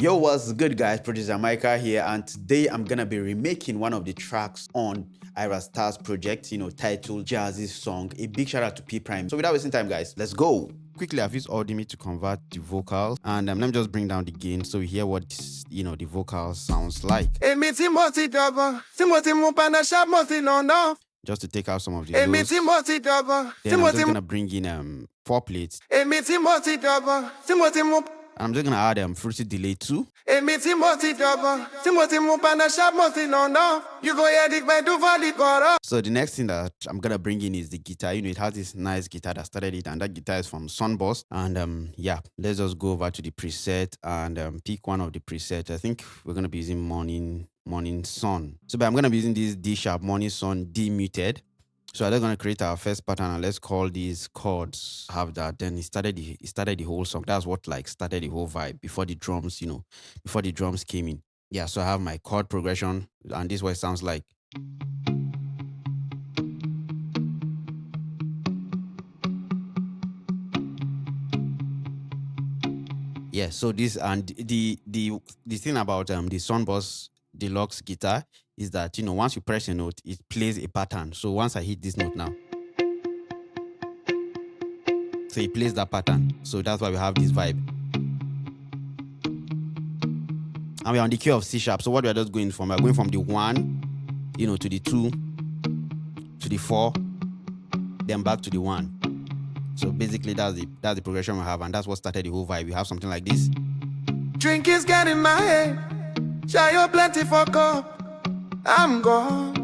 Yo, what's good, guys? Producer Mykah here, and today I'm gonna be remaking one of the tracks on Ira Star's project, titled Jazzy's Song. A big shout out to P.prime. So without wasting time, guys, let's go. Quickly, I've used Audimi to convert the vocals, and let me just bring down the gain so we hear what the vocal sounds like. Just to take out some of the lows. Then I'm just gonna bring in 4 plates. I'm just gonna add fruity delay too. So the next thing that I'm gonna bring in is the guitar. It has this nice guitar that started it, and that guitar is from Sunboss. And yeah, let's just go over to the preset and pick one of the presets. I think we're gonna be using morning sun. So but I'm gonna be using this D sharp morning sun D muted. So I'm gonna create our first pattern, and let's call these chords. Have that. Then it started the whole song. That's what started the whole vibe before the drums, before the drums came in. Yeah, so I have my chord progression, and this is what it sounds like. Yeah, so this, and the thing about the Sunboss Deluxe guitar is that once you press a note, it plays a pattern. So once I hit this note now, so it plays that pattern. So that's why we have this vibe. And we're on the key of C sharp. So what we're just going from, we're going from the 1, to the 2, to the 4, then back to the 1. So basically that's the progression we have, and that's what started the whole vibe. We have something like this. Drink is getting my head, share your plenty for cup. I'm gone.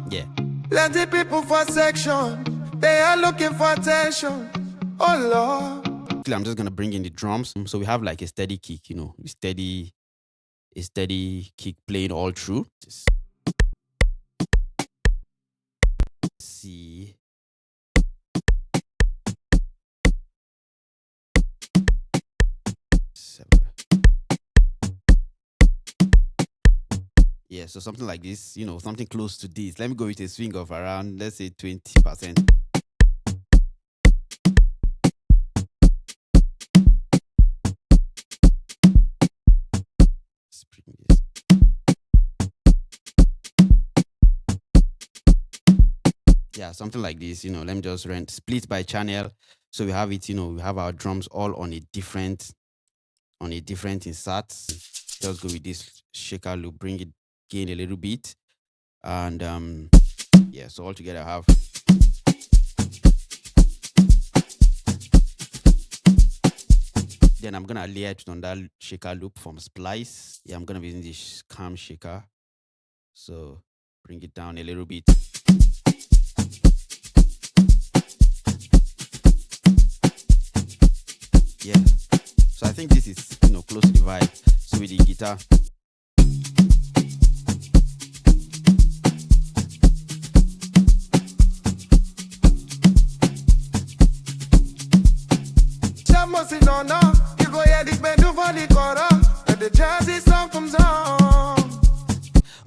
Yeah. Plenty people for section, they are looking for attention. Oh Lord. I'm just gonna bring in the drums. So we have like a steady kick, a steady kick playing all through. C. Yeah, so something like this, something close to this. Let me go with a swing of around, let's say 20%. Yeah, something like this, let me just split by channel. So we have it, we have our drums all on a different insert. Just go with this shaker loop, bring it gain a little bit. And yeah, so all together I have. Then I'm gonna layer it on that shaker loop from Splice. Yeah, I'm gonna be using this cam shaker. So bring it down a little bit. Yeah. So I think this is close to the vibe. So with the guitar.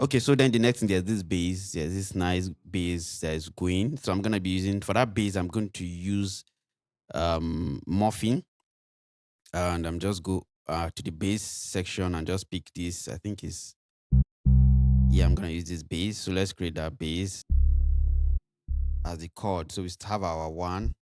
Okay, so then the next thing, there's this bass. There's this nice bass that is going. So I'm gonna be using, for that bass, I'm going to use morphing. And I'm just go to the bass section and just pick this. I think is, yeah, I'm gonna use this bass. So let's create that bass as the chord. So we have our 1.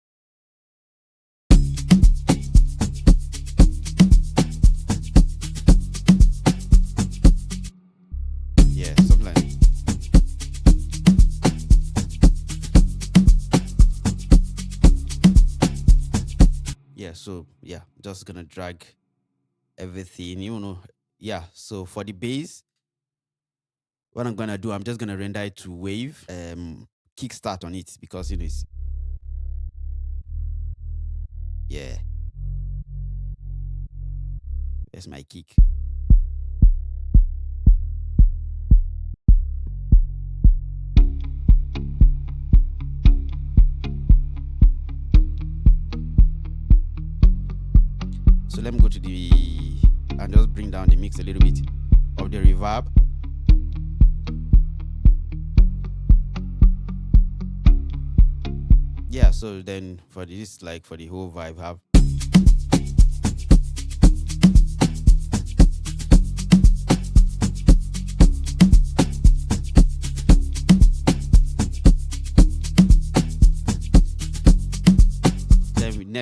Yeah, something like that. Yeah, so yeah, just gonna drag everything, yeah. So for the bass, what I'm gonna do, I'm just gonna render it to wave, kickstart on it, because it's, yeah, there's my kick. So let me go to and just bring down the mix a little bit of the reverb. Yeah, so then for this, for the whole vibe, have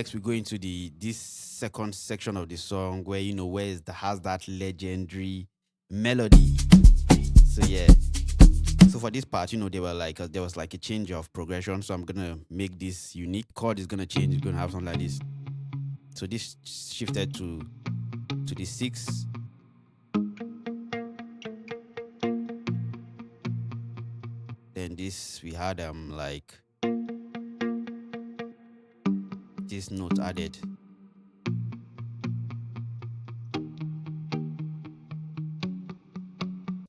next we go into this second section of the song where where it has that legendary melody. So yeah. So for this part, there was like a change of progression. So I'm gonna make this unique. Chord is gonna change. It's gonna have something like this. So this shifted to the 6. Then this we had like this note added.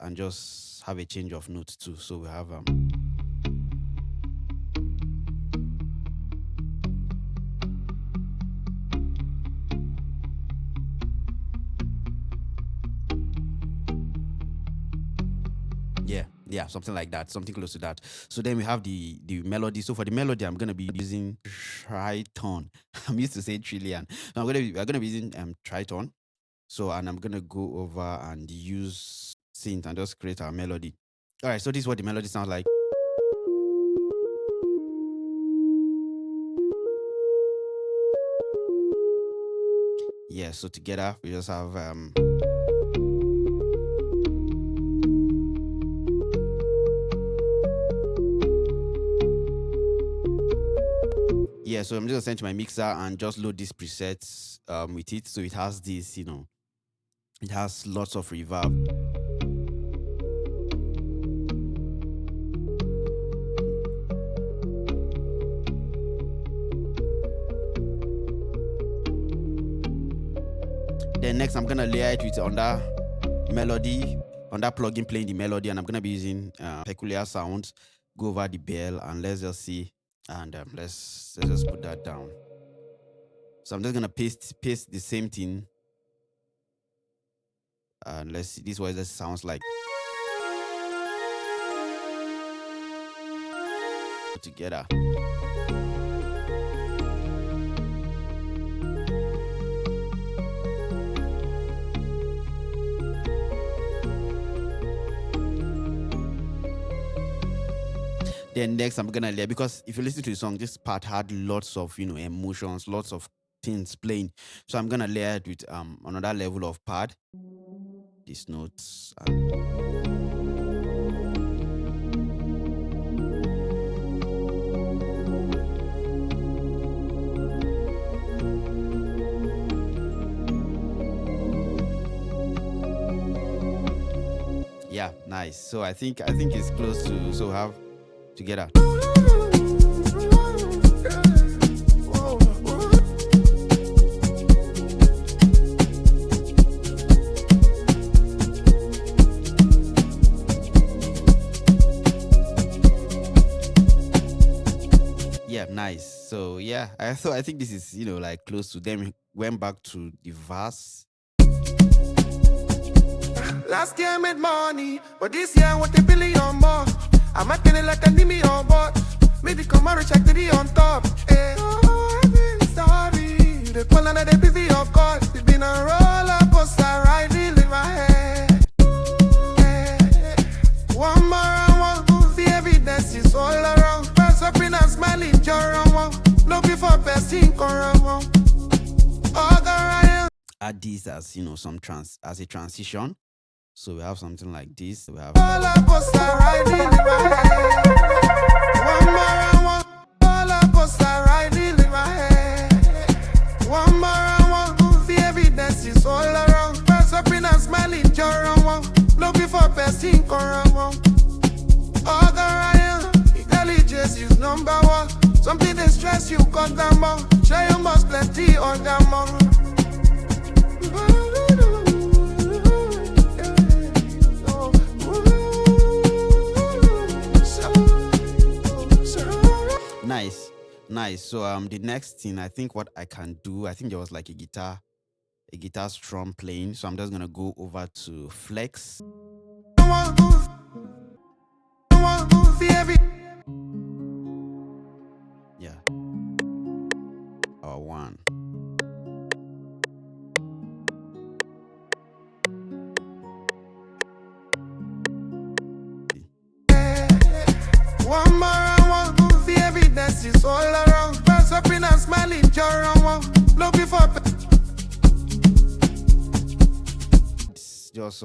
And just have a change of note too. So we have yeah, something like that, something close to that. So then we have the melody. So for the melody, I'm gonna be using tritone. I'm used to say trillion. So we're gonna be using tritone. So and I'm gonna go over and use synth and just create our melody. All right, so this is what the melody sounds like. Yeah, so together we just have yeah, so I'm just gonna send to my mixer and just load these presets with it. So it has this, it has lots of reverb. Then next I'm gonna layer it with on that melody, on that plugin playing the melody, and I'm gonna be using peculiar sounds. Go over the bell and let's just see, and let's just put that down. So I'm just gonna paste the same thing, and let's see. This is what it sounds like together. Then next I'm gonna layer, because if you listen to the song, this part had lots of emotions, lots of things playing. So I'm gonna layer it with another level of pad. These notes. Yeah, nice. So I think it's close to, so have together. Yeah, nice. So yeah, I think this is like close to them. Went back to the verse. Last year I made money, but this year I want $1 billion more. I'm acting it like I need me on board. Maybe come and check the on top. Oh, I've been sorry. They call and they busy, of course. It's been a roller coaster ride in my head. One more and one move, the evidence is all around. First up in a smiling jar and one. No before best in around. Add this as as a transition. So we have something like this. We have #1. Something that stress you cut them out. Share you must plenty on them out. Nice. So the next thing, I think what I can do, I think there was like a guitar strum playing. So I'm just gonna go over to flex. Yeah. Or one. One more and one move, the evidence is all around. Pass up in a and smiling, Joran, love before. Just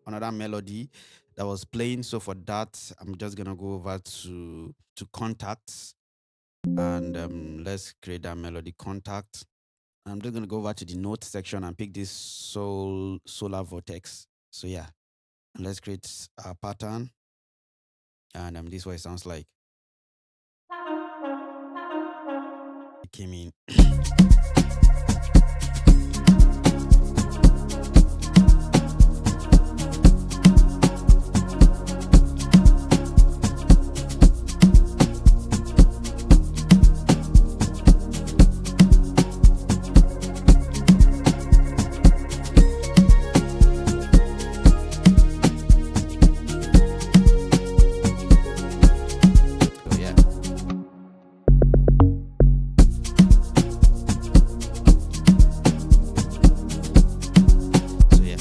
another melody that was playing. So for that, I'm just gonna go over to contacts, and let's create that melody contact. I'm just gonna go over to the note section and pick this solar vortex. So yeah, and let's create a pattern, and this is what it sounds like. It came in. So yeah. So yeah.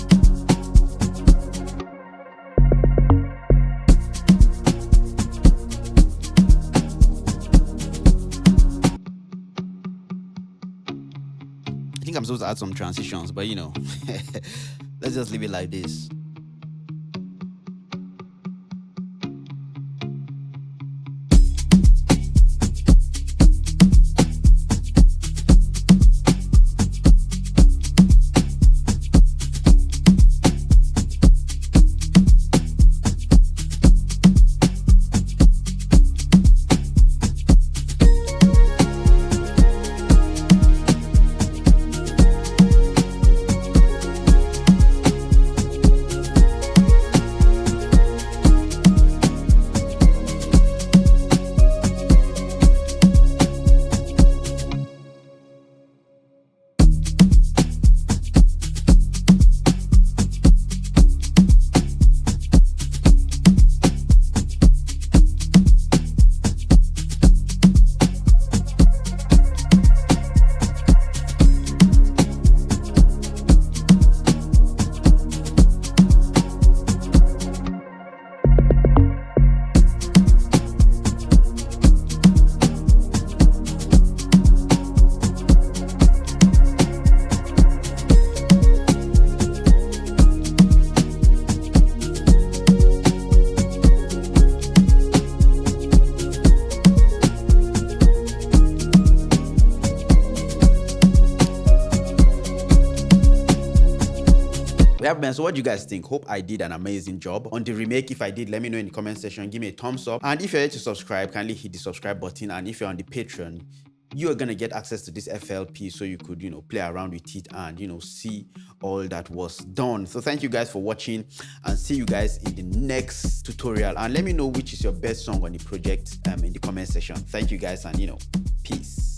I think I'm supposed to add some transitions, but let's just leave it like this. Yeah, man. So what do you guys think? Hope I did an amazing job on the remake. If I did, let me know in the comment section. Give me a thumbs up. And if you're here to subscribe, kindly hit the subscribe button. And if you're on the Patreon, you are gonna get access to this FLP so you could, play around with it and see all that was done. So thank you guys for watching, and see you guys in the next tutorial. And let me know which is your best song on the project in the comment section. Thank you guys, and peace.